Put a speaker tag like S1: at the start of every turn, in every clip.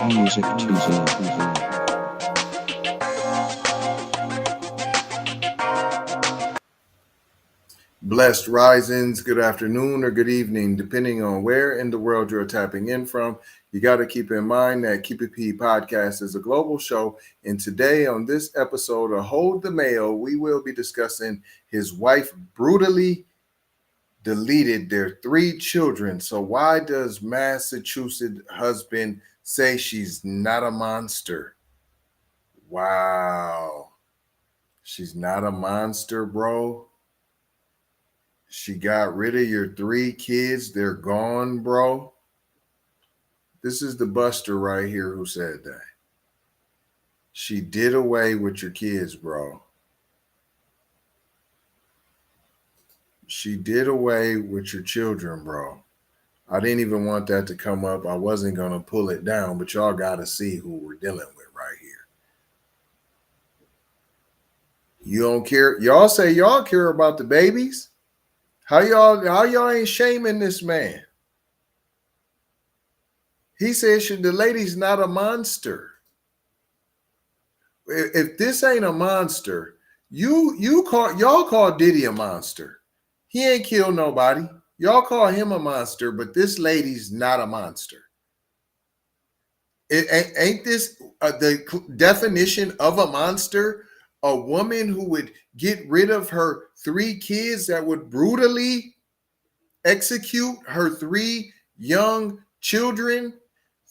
S1: Music Tuesday.
S2: Blessed risings, good afternoon or good evening, depending on where in the world you're tapping in from. You got to keep in mind that Keep It P podcast is a global show. And today, on this episode of Hold the Mail, we will be discussing his wife brutally deleted their 3 children. So, why does Massachusetts husband say she's not a monster? Wow. She's not a monster, bro. She got rid of your 3 kids. They're gone, bro. This is the Buster right here who said that. She did away with your kids, bro. She did away with your children, bro. I didn't even want that to come up. I wasn't going to pull it down, but y'all got to see who we're dealing with right here. You don't care. Y'all say y'all care about the babies. How y'all ain't shaming this man? He says the lady's not a monster. If this ain't a monster, y'all call Diddy a monster. He ain't killed nobody. Y'all call him a monster, but this lady's not a monster. Ain't this the definition of a monster? A woman who would get rid of her 3 kids, that would brutally execute her 3 young children,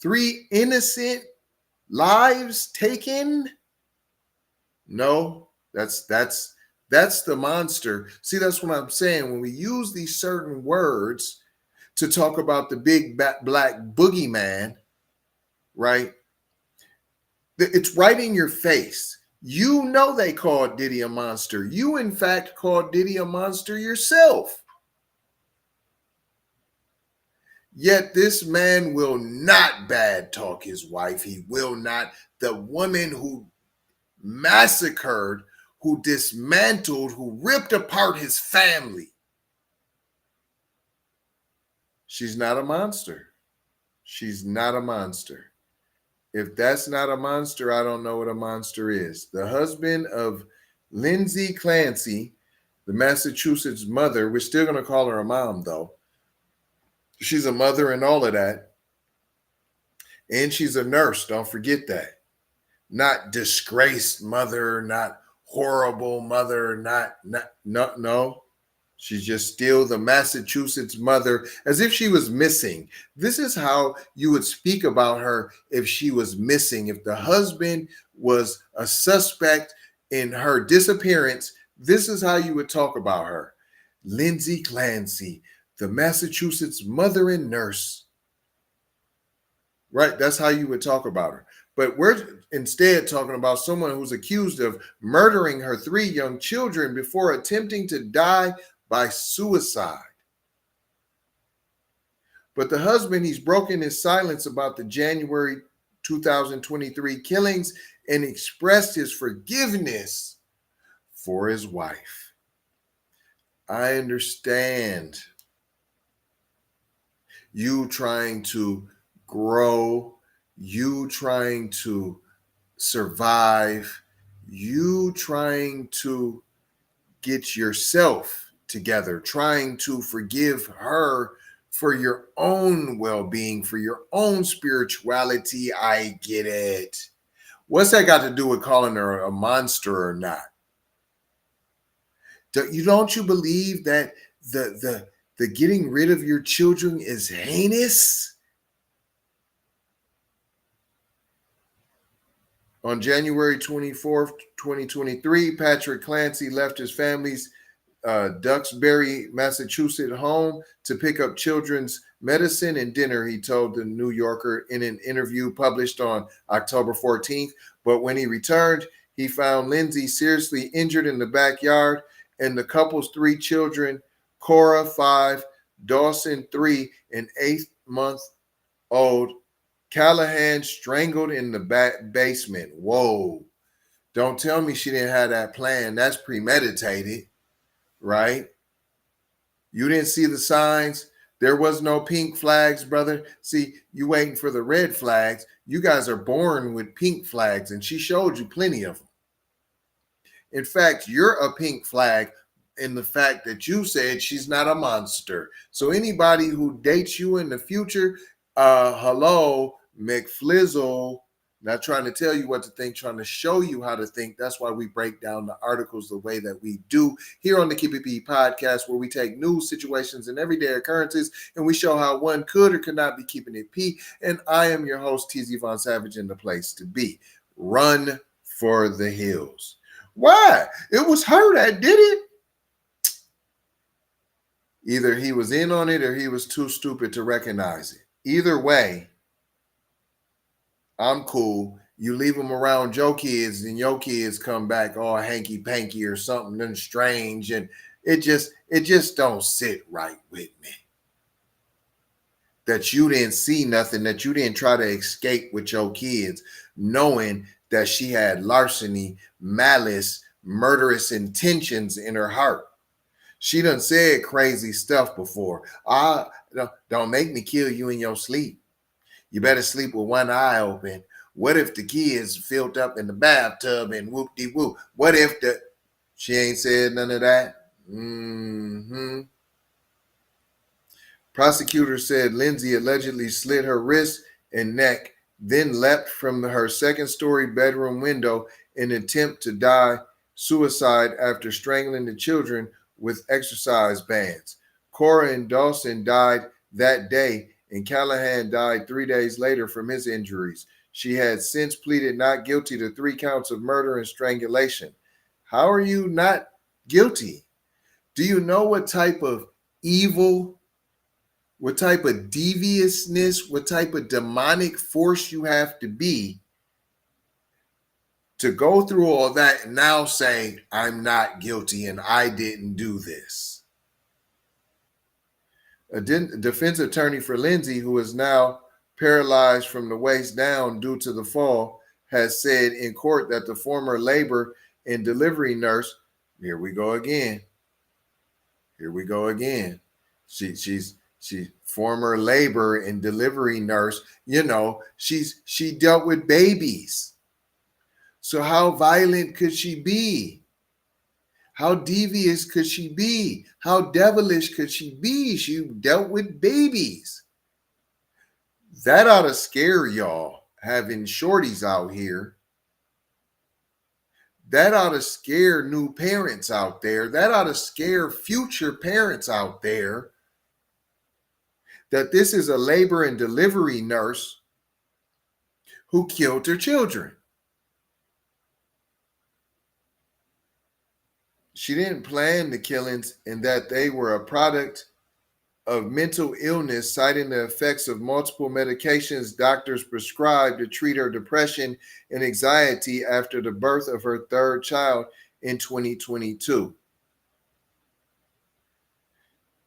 S2: 3 innocent lives taken. No, that's the monster. See, that's what I'm saying. When we use these certain words to talk about the big black boogeyman, right? It's right in your face. You know they called Diddy a monster. You, in fact, called Diddy a monster yourself. Yet this man will not bad talk his wife. He will not. The woman who massacred, who dismantled, who ripped apart his family. She's not a monster. She's not a monster. If that's not a monster, I don't know what a monster is. The husband of Lindsay Clancy, the Massachusetts mother, we're still going to call her a mom, though. She's a mother and all of that. And she's a nurse. Don't forget that. Not disgraced mother, not horrible mother, no. She's just still the Massachusetts mother, as if she was missing. This is how you would speak about her if she was missing. If the husband was a suspect in her disappearance, this is how you would talk about her. Lindsay Clancy, the Massachusetts mother and nurse. Right? That's how you would talk about her. But we're instead talking about someone who's accused of murdering her 3 young children before attempting to die by suicide. But the husband, he's broken his silence about the January 2023 killings and expressed his forgiveness for his wife. I understand you trying to grow, you trying to survive, you trying to get yourself together, trying to forgive her for your own well-being, for your own spirituality. I get it. What's that got to do with calling her a monster or not? Don't you believe that the getting rid of your children is heinous? On January 24th, 2023, Patrick Clancy left his family's Duxbury, Massachusetts home to pick up children's medicine and dinner, he told the New Yorker in an interview published on October 14th. But when he returned, he found Lindsay seriously injured in the backyard and the couple's 3 children, Cora, 5, Dawson, 3, and 8-month-old Callan, strangled in the basement. Whoa. Don't tell me she didn't have that plan. That's premeditated, right? You didn't see the signs. There was no pink flags, brother. See, you waiting for the red flags. You guys are born with pink flags, and she showed you plenty of them. In fact, you're a pink flag in the fact that you said she's not a monster. So anybody who dates you in the future, hello, McFlizzle, not trying to tell you what to think, trying to show you how to think. That's why we break down the articles the way that we do here on the Keep It P podcast, where we take news situations and everyday occurrences and we show how one could or could not be keeping it P. And I am your host, TZ Von Savage, in the place to be. Run for the hills. Why? It was her that did it. Either he was in on it or he was too stupid to recognize it. Either way, I'm cool. You leave them around your kids and your kids come back all hanky-panky or something strange, and it just don't sit right with me. That you didn't see nothing, that you didn't try to escape with your kids, knowing that she had larceny, malice, murderous intentions in her heart. She done said crazy stuff before. Don't make me kill you in your sleep. You better sleep with one eye open. What if the kids filled up in the bathtub and whoop-de-whoop? What if she ain't said none of that? Prosecutors said Lindsay allegedly slit her wrist and neck, then leapt from her second-story bedroom window in an attempt to die suicide after strangling the children with exercise bands. Cora and Dawson died that day, and Callan died 3 days later from his injuries. She had since pleaded not guilty to 3 counts of murder and strangulation. How are you not guilty? Do you know what type of evil, what type of deviousness, what type of demonic force you have to be to go through all that and now say, I'm not guilty and I didn't do this? A defense attorney for Lindsay, who is now paralyzed from the waist down due to the fall, has said in court that the former labor and delivery nurse, here we go again. She's former labor and delivery nurse. She dealt with babies. So how violent could she be? How devious could she be? How devilish could she be? She dealt with babies. That ought to scare y'all, having shorties out here. That ought to scare new parents out there. That ought to scare future parents out there. That this is a labor and delivery nurse who killed her children. She didn't plan the killings, and that they were a product of mental illness, citing the effects of multiple medications doctors prescribed to treat her depression and anxiety after the birth of her third child in 2022.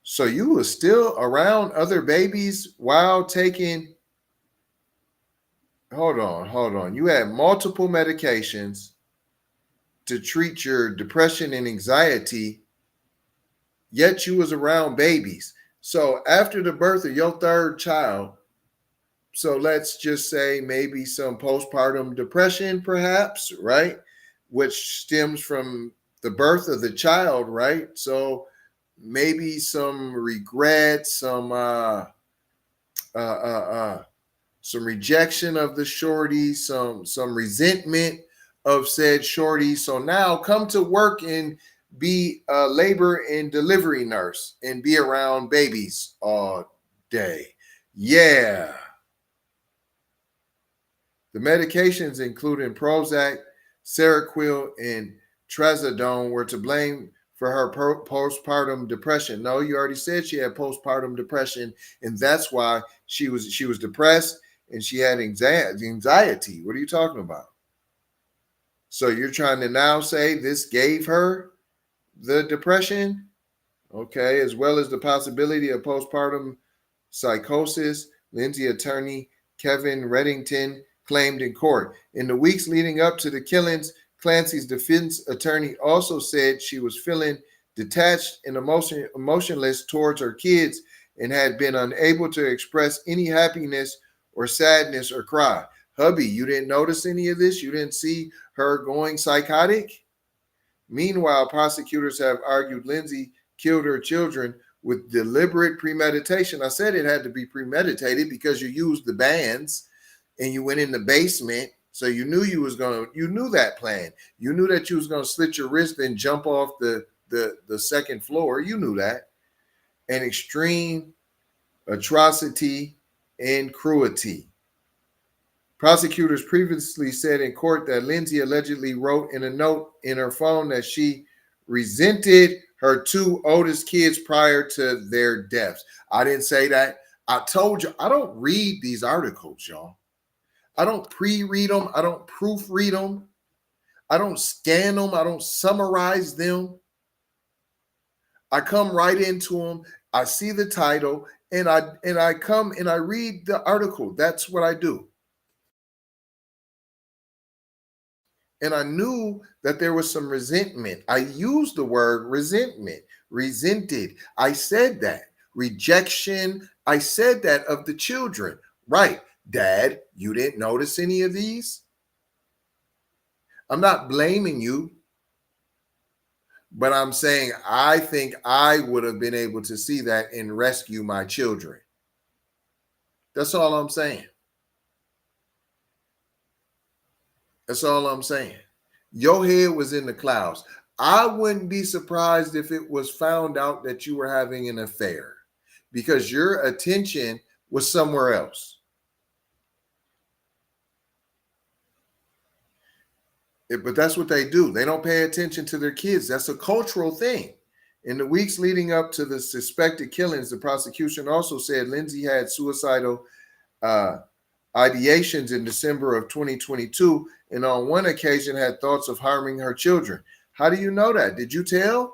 S2: So you were still around other babies while taking, hold on. You had multiple medications to treat your depression and anxiety, yet you was around babies. So after the birth of your third child, so let's just say maybe some postpartum depression, perhaps, right? Which stems from the birth of the child, right? So maybe some regret, some rejection of the shorty, some resentment of said shorty. So now come to work and be a labor and delivery nurse and be around babies all day. Yeah. The medications, including Prozac, Seroquel, and Trazodone, were to blame for her postpartum depression. No, you already said she had postpartum depression, and that's why she was depressed and she had anxiety. What are you talking about? So you're trying to now say this gave her the depression? Okay, as well as the possibility of postpartum psychosis, Lindsay attorney Kevin Reddington claimed in court. In the weeks leading up to the killings, Clancy's defense attorney also said she was feeling detached and emotionless towards her kids and had been unable to express any happiness or sadness or cry. Hubby, you didn't notice any of this? You didn't see her going psychotic? Meanwhile, prosecutors have argued Lindsay killed her children with deliberate premeditation. I said it had to be premeditated because you used the bands and you went in the basement. So you knew you knew that plan. You knew that you was gonna slit your wrist and jump off the second floor. You knew that. An extreme atrocity and cruelty. Prosecutors previously said in court that Lindsay allegedly wrote in a note in her phone that she resented her two oldest kids prior to their deaths. I didn't say that. I told you, I don't read these articles, y'all. I don't pre-read them. I don't proofread them. I don't scan them. I don't summarize them. I come right into them. I see the title and I come and I read the article. That's what I do. And I knew that there was some resentment. I used the word resentment, resented. I said that. Rejection. I said that of the children. Right. Dad, you didn't notice any of these? I'm not blaming you, but I'm saying I think I would have been able to see that and rescue my children. That's all I'm saying. That's all I'm saying. Your head was in the clouds. I wouldn't be surprised if it was found out that you were having an affair because your attention was somewhere else. But that's what they do. They don't pay attention to their kids. That's a cultural thing. In the weeks leading up to the suspected killings, the prosecution also said Lindsay had suicidal ideations in December of 2022, and on one occasion had thoughts of harming her children. How do you know that? Did you tell?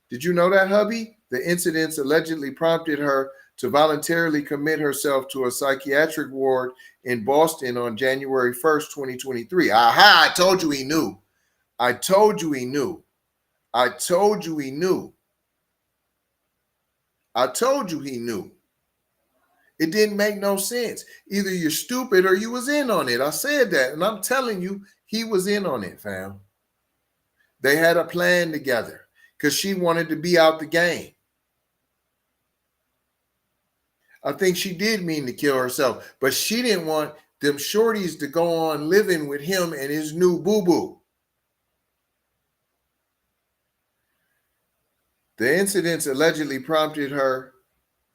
S2: Did you know that, hubby? The incidents allegedly prompted her to voluntarily commit herself to a psychiatric ward in Boston on January 1st, 2023. Aha, I told you he knew. I told you he knew. I told you he knew. I told you he knew. It didn't make no sense. Either you're stupid or you was in on it. I said that, and I'm telling you, he was in on it, fam. They had a plan together because she wanted to be out the game. I think she did mean to kill herself, but she didn't want them shorties to go on living with him and his new boo-boo. The incidents allegedly prompted her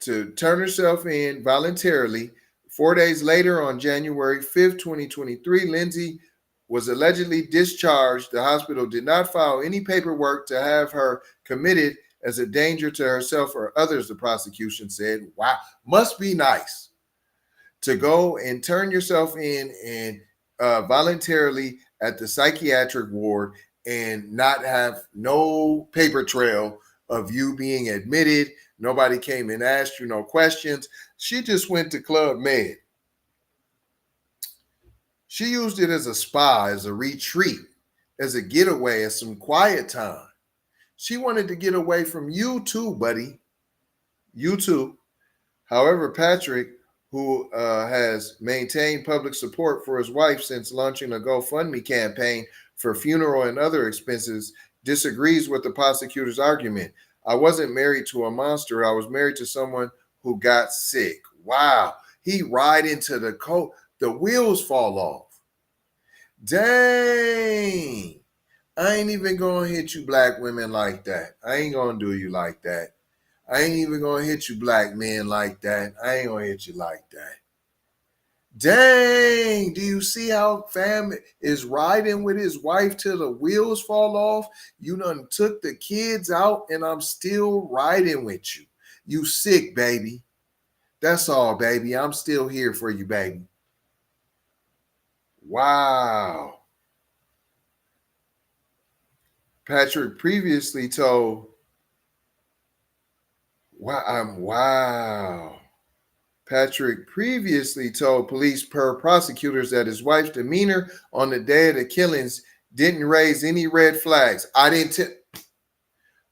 S2: to turn herself in voluntarily. 4 days later, on January 5th, 2023, Lindsay was allegedly discharged. The hospital did not file any paperwork to have her committed as a danger to herself or others, the prosecution said. Wow, must be nice to go and turn yourself in and voluntarily at the psychiatric ward and not have no paper trail of you being admitted. Nobody came and asked you no questions. She just went to Club Med. She used it as a spa, as a retreat, as a getaway, as some quiet time. She wanted to get away from you too, buddy. You too. However, Patrick, who has maintained public support for his wife since launching a GoFundMe campaign for funeral and other expenses, disagrees with the prosecutor's argument. I wasn't married to a monster. I was married to someone who got sick. Wow. He ride into the coat. The wheels fall off. Dang. I ain't even going to hit you black women like that. I ain't going to do you like that. I ain't even going to hit you black men like that. I ain't going to hit you like that. Dang. Do you see how fam is riding with his wife till the wheels fall off? You done took the kids out and I'm still riding with you. You sick, baby. That's all, baby. I'm still here for you, baby. Wow. Patrick previously told, wow. Patrick previously told police per prosecutors that his wife's demeanor on the day of the killings didn't raise any red flags. I didn't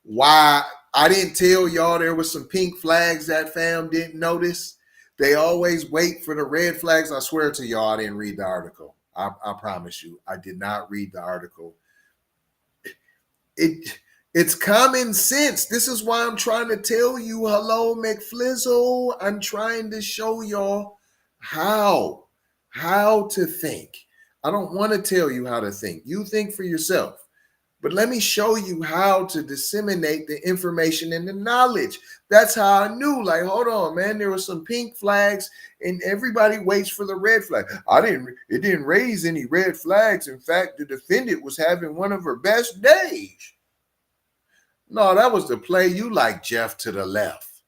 S2: Why? I didn't tell y'all there was some pink flags that fam didn't notice. They always wait for the red flags. I swear to y'all, I didn't read the article. I promise you, I did not read the article. It's common sense. This is why I'm trying to tell you, hello, McFlizzle. I'm trying to show y'all how to think. I don't want to tell you how to think. You think for yourself. But let me show you how to disseminate the information and the knowledge. That's how I knew, like, hold on, man, there were some pink flags and everybody waits for the red flag. It didn't raise any red flags. In fact, the defendant was having one of her best days. No, that was the play you like, Jeff, to the left.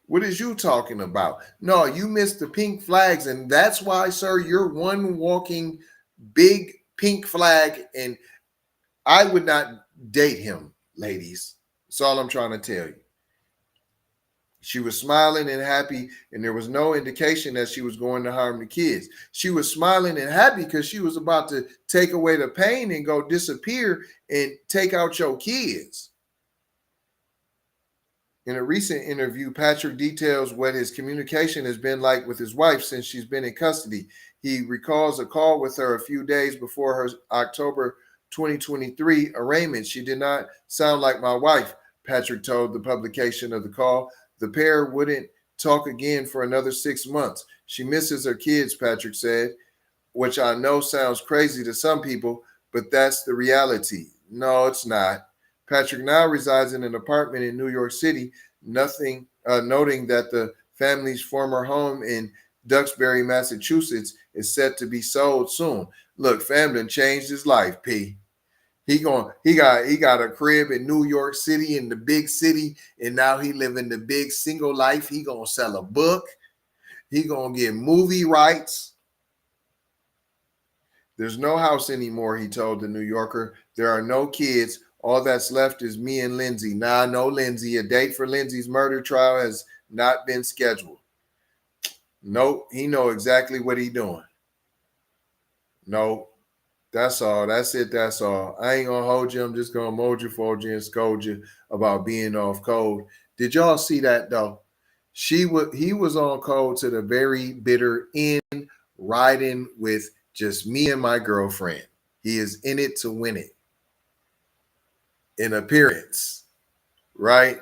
S2: What is you talking about? No, you missed the pink flags. And that's why, sir, you're one walking big pink flag, and I would not date him, ladies. That's all I'm trying to tell you. She was smiling and happy, and there was no indication that she was going to harm the kids. She was smiling and happy because she was about to take away the pain and go disappear and take out your kids. In a recent interview, Patrick details what his communication has been like with his wife since she's been in custody. He recalls a call with her a few days before her October 2023 arraignment. She did not sound like my wife, Patrick told the publication of the call. The pair wouldn't talk again for another 6 months. She misses her kids, Patrick said, which I know sounds crazy to some people, but that's the reality. No, it's not. Patrick now resides in an apartment in New York City, noting that the family's former home in Duxbury, Massachusetts is set to be sold soon. Look, fam done changed his life, P. He got a crib in New York City, in the big city, and now he living the big single life. He gonna sell a book. He gonna get movie rights. There's no house anymore, he told the New Yorker. There are no kids. All that's left is me and Lindsay. Nah, no Lindsay. A date for Lindsay's murder trial has not been scheduled. Nope, he know exactly what he doing. Nope, that's all. That's it. That's all. I ain't gonna hold you. I'm just gonna mold you, fold you, and scold you about being off code. Did y'all see that though? He was on code to the very bitter end, riding with just me and my girlfriend. He is in it to win it. In appearance, right?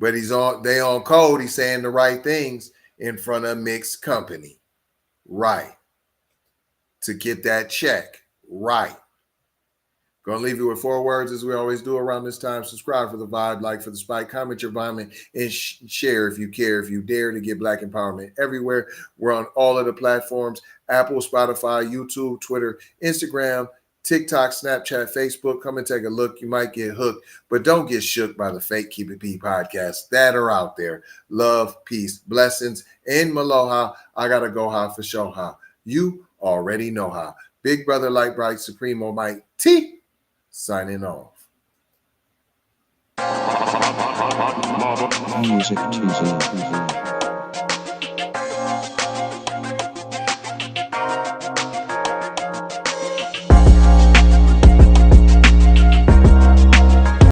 S2: But they on code. He's saying the right things in front of mixed company, right? To get that check, right? Gonna leave you with 4 words as we always do around this time. Subscribe for the vibe, like for the spike, comment your vomit, and share if you care, if you dare to get Black empowerment everywhere. We're on all of the platforms: Apple, Spotify, YouTube, Twitter, Instagram, TikTok, Snapchat, Facebook. Come and take a look. You might get hooked, but don't get shook by the fake Keep It P podcasts that are out there. Love, peace, blessings, and Maloha. I gotta go high for show how. You already know how. Big brother, light bright, supremo Mike T, signing off.
S1: Music 20.